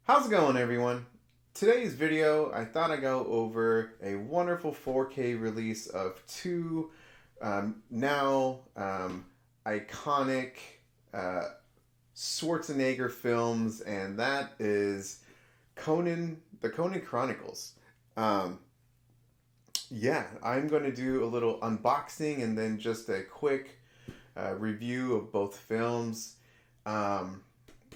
How's it going, everyone? Today's video, I thought I'd go over a wonderful 4K release of two now iconic uh, Schwarzenegger films, and that is the Conan Chronicles. Um, yeah, I'm going to do a little unboxing and then just a quick review of both films. Um,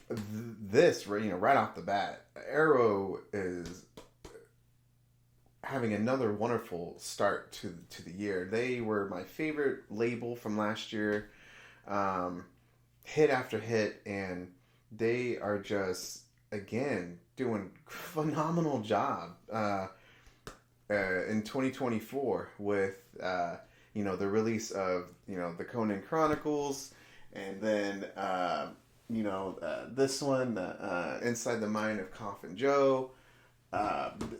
this, right off the bat, Arrow is having another wonderful start to the year. They were my favorite label from last year, hit after hit, and they are just again doing phenomenal job in 2024 with the release of the Conan Chronicles, and then this one, Inside the Mind of Coffin Joe.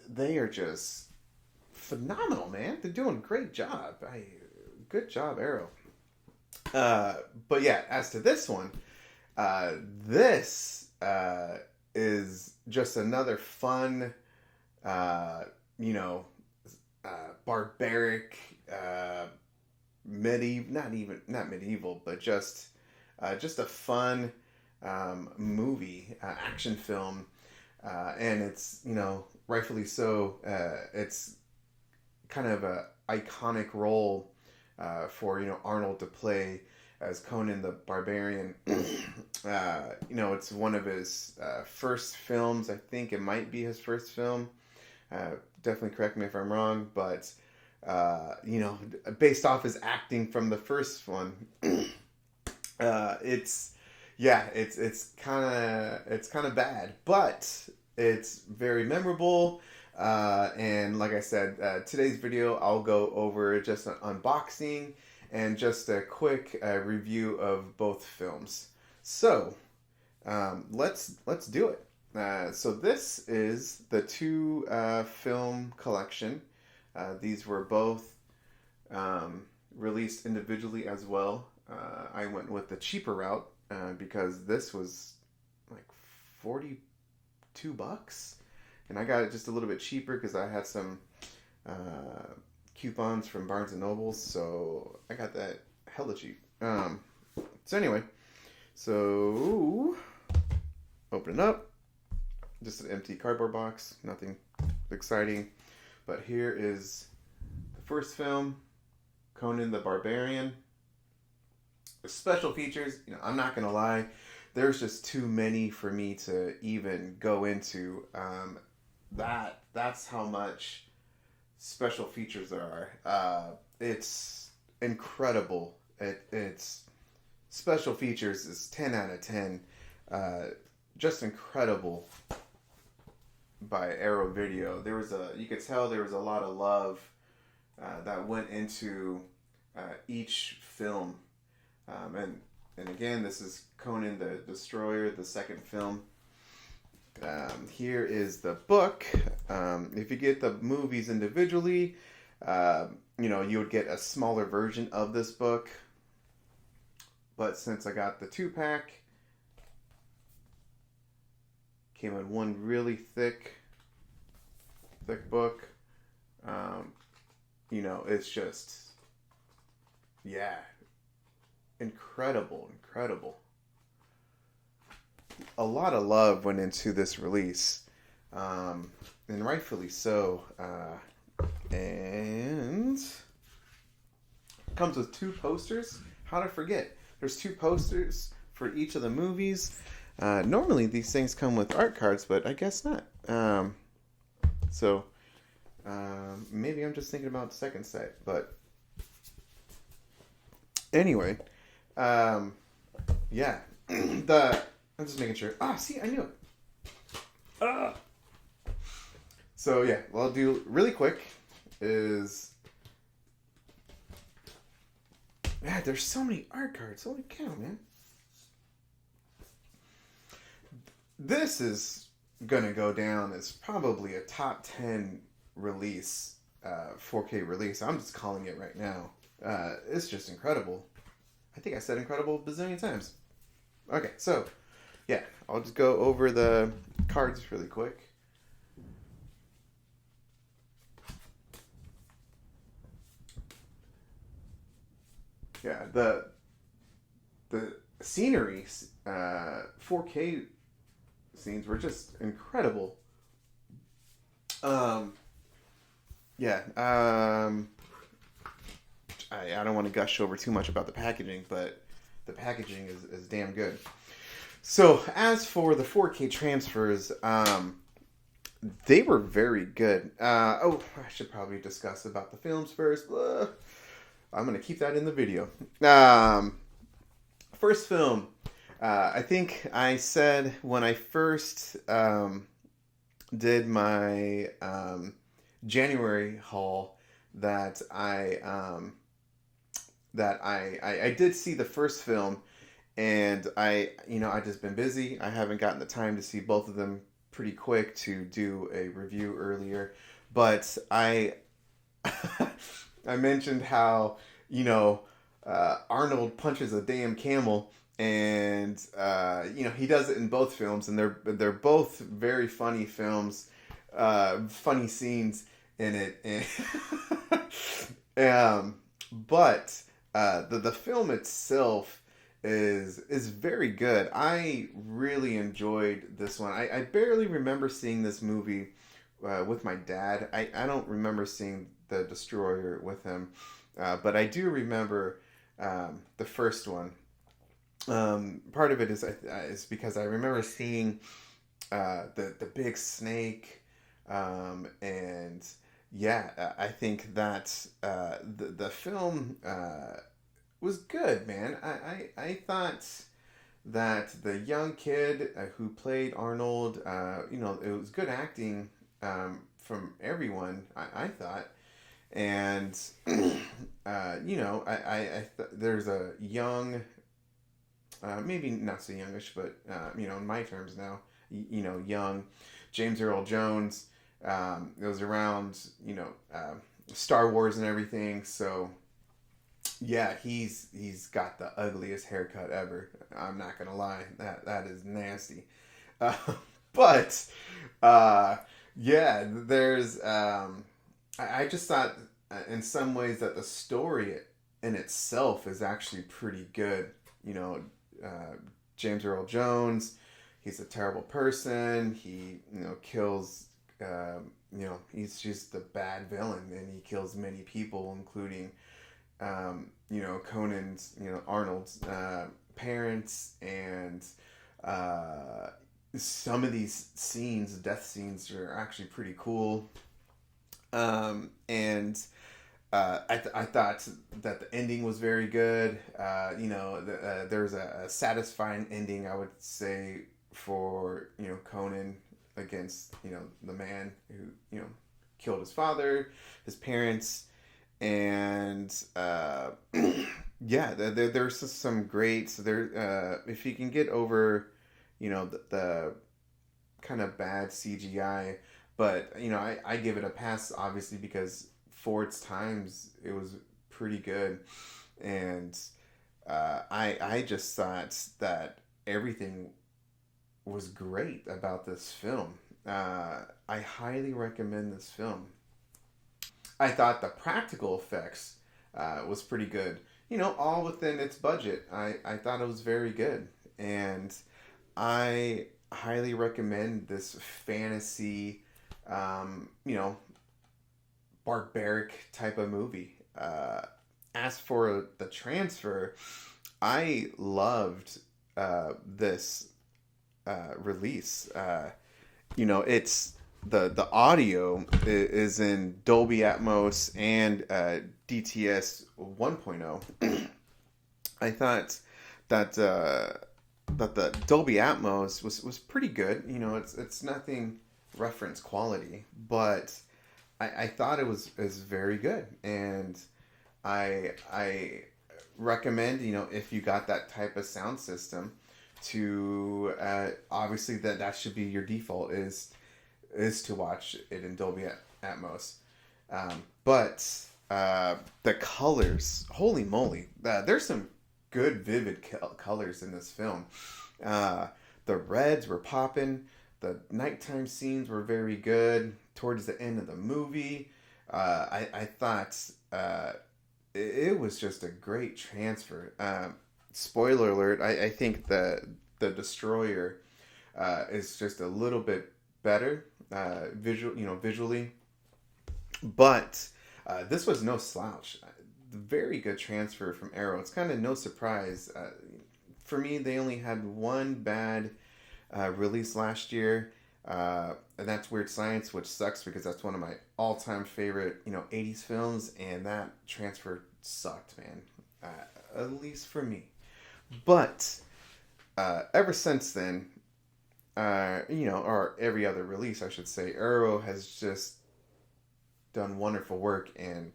They are just phenomenal, man. They're doing a great job. Good job, Arrow. But yeah, as to this one, this is just another fun, barbaric, not medieval, but just a fun movie, action film, and it's rightfully so. It's kind of a iconic role for Arnold to play as Conan the Barbarian. It's one of his first films. I think it might be his first film. Definitely correct me if I'm wrong, but based off his acting from the first one, it's kind of bad, but it's very memorable. And like I said, today's video I'll go over just an unboxing and just a quick review of both films. So let's do it. So this is the two film collection. These were both released individually as well. I went with the cheaper route because this was like $42, and I got it just a little bit cheaper because I had some coupons from Barnes and Nobles, so I got that hella cheap. So anyway, so open it up. Just an empty cardboard box, nothing exciting. But here is the first film, Conan the Barbarian. The special features, I'm not gonna lie, there's just too many for me to even go into. That's how much special features there are. It's incredible. It's special features is 10 out of 10. Just incredible by Arrow Video. You could tell there was a lot of love that went into each film. And again, this is Conan the Destroyer, the second film. Here is the book. If you get the movies individually, you would get a smaller version of this book. But since I got the 2-pack, came in one really thick book. It's just, incredible. A lot of love went into this release, and rightfully so. And comes with 2 posters. How to forget? There's 2 posters for each of the movies. Normally these things come with art cards, but I guess not. So maybe I'm just thinking about the second set, but anyway, I'm just making sure. See, I knew it. So yeah, what I'll do really quick is, there's so many art cards. Holy cow, man! This is gonna go down as probably a top 10 release, 4K release. I'm just calling it right now. It's just incredible. I think I said incredible a bazillion times. Okay, so yeah, I'll just go over the cards really quick. Yeah, the scenery, 4K scenes were just incredible. Um, yeah. I don't want to gush over too much about the packaging, but the packaging is damn good. So as for the 4K transfers, they were very good. I should probably discuss about the films first. I'm gonna keep that in the video. First film. I think I said when I first did my January haul that I did see the first film, and I just been busy. I haven't gotten the time to see both of them pretty quick to do a review earlier, but I I mentioned how Arnold punches a damn camel, and he does it in both films, and they're both very funny films, funny scenes in it, and but the film itself is very good. I really enjoyed this one. I barely remember seeing this movie with my dad. I don't remember seeing The Destroyer with him, but I do remember the first one. Part of it is because I remember seeing the big snake, and yeah, I think that the film was good, man. I thought that the young kid who played Arnold, it was good acting from everyone, I thought. And, there's a young, maybe not so youngish, but, in my terms now, young James Earl Jones. It was around, Star Wars and everything, so yeah, he's got the ugliest haircut ever. I'm not gonna lie, that is nasty. Uh, but yeah, there's I just thought in some ways that the story in itself is actually pretty good. James Earl Jones, he's a terrible person. He kills. He's just the bad villain, and he kills many people, including Conan's, Arnold's parents, and some of these death scenes, are actually pretty cool. And I thought that the ending was very good. There's a satisfying ending, I would say, for Conan against the man who killed his father, his parents. And yeah, there's just some great. So there, if you can get over, the kind of bad CGI, but I give it a pass, obviously, because for its times it was pretty good, and I just thought that everything was great about this film. I highly recommend this film. I thought the practical effects was pretty good. All within its budget. I thought it was very good. And I highly recommend this fantasy, barbaric type of movie. As for the transfer, I loved this release. It's the audio is in Dolby Atmos and DTS 1.0. I thought that the Dolby Atmos was pretty good. It's nothing reference quality, but I thought it was very good, and I recommend if you got that type of sound system to obviously that should be your default is to watch it in Dolby Atmos. But the colors, holy moly, there's some good vivid colors in this film. The reds were popping. The nighttime scenes were very good. Towards the end of the movie, I thought it was just a great transfer. Spoiler alert: I think the Destroyer is just a little bit better visually, but this was no slouch. Very good transfer from Arrow. It's kind of no surprise. For me, they only had one bad release last year, and that's Weird Science, which sucks because that's one of my all-time favorite 80s films, and that transfer sucked, man. At least for me. But ever since then, or every other release, I should say, Arrow has just done wonderful work, and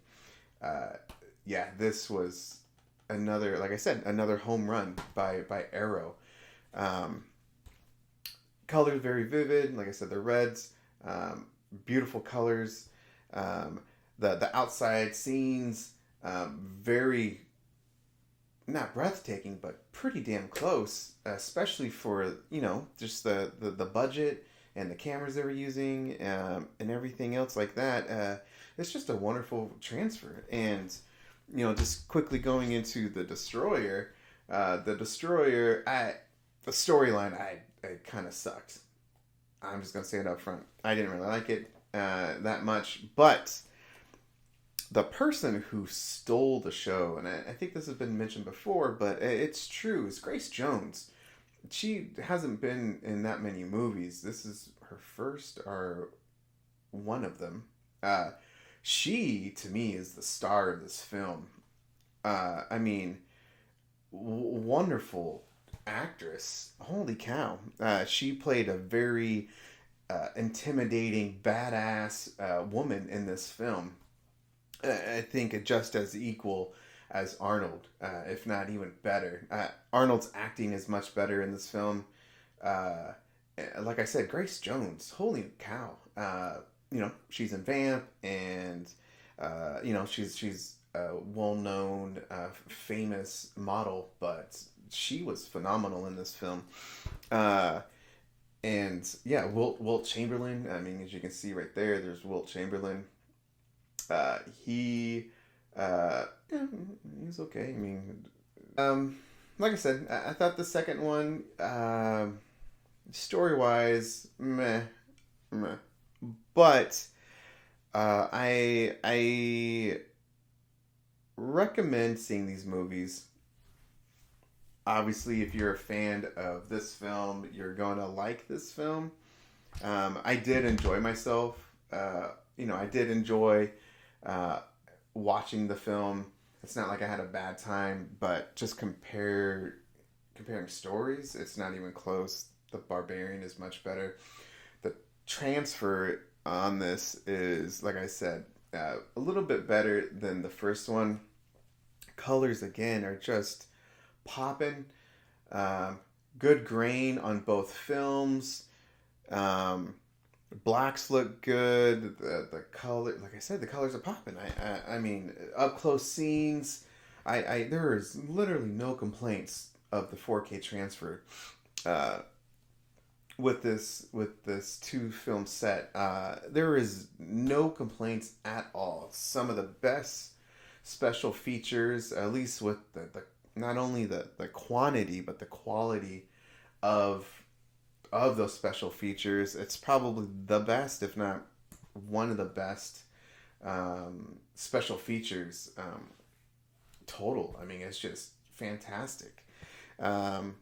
this was another, like I said, another home run by Arrow. Colors very vivid, like I said, the reds, beautiful colors. The outside scenes, very not breathtaking, but pretty damn close, especially for just the budget and the cameras they were using, and everything else like that. It's just a wonderful transfer. And just quickly going into the Destroyer, the storyline it kind of sucked. I'm just gonna say it up front. I didn't really like it that much, but the person who stole the show, and I think this has been mentioned before, but it's true, is Grace Jones. She hasn't been in that many movies. This is her first, or one of them. She, to me, is the star of this film. Wonderful actress. Holy cow. She played a very intimidating, badass woman in this film. I think just as equal as Arnold, if not even better. Arnold's acting is much better in this film. Like I said, Grace Jones, holy cow. She's in Vamp, and she's a well-known, famous model, but she was phenomenal in this film. Wilt Chamberlain. I mean, as you can see right there, there's Wilt Chamberlain. He's okay. I mean, like I said, I thought the second one, story-wise, meh. But I recommend seeing these movies. Obviously, if you're a fan of this film, you're going to like this film. I did enjoy myself. I did enjoy watching the film. It's not like I had a bad time, but just comparing stories, it's not even close. The Barbarian is much better. The transfer on this is, like I said, a little bit better than the first one. Colors, again, are just popping. Good grain on both films. Blacks look good. The color, like I said, the colors are popping. I mean, up close scenes. There is literally no complaints of the 4K transfer. With this 2-film set, there is no complaints at all. Some of the best special features, at least with the not only the quantity but the quality of those special features. It's probably the best, if not one of the best special features total. I mean, it's just fantastic. No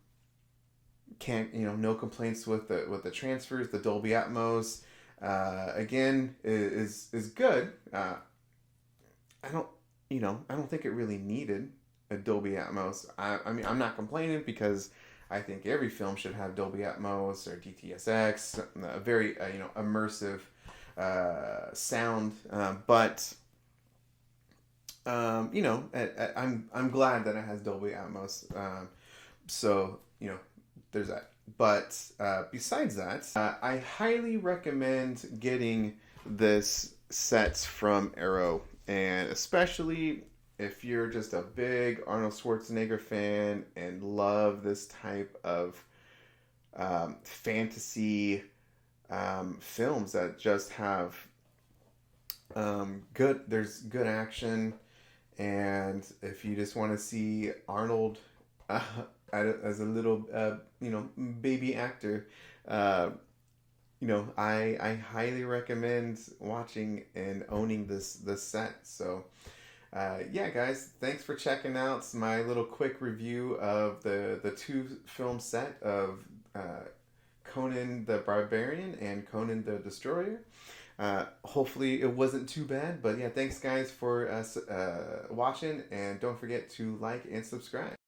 complaints with the transfers. The Dolby Atmos again is good. I don't think it really needed a Dolby Atmos. I mean, I'm not complaining because I think every film should have Dolby Atmos or DTSX, a very immersive sound. But I'm glad that it has Dolby Atmos. So there's that. But besides that, I highly recommend getting this set from Arrow, and especially if you're just a big Arnold Schwarzenegger fan and love this type of fantasy films that just have there's good action, and if you just want to see Arnold uh, as a little baby actor, uh, I highly recommend watching and owning this set. So yeah, guys, thanks for checking out my little quick review of the two film set of Conan the Barbarian and Conan the Destroyer. Hopefully it wasn't too bad, but yeah, thanks guys for watching, and don't forget to like and subscribe.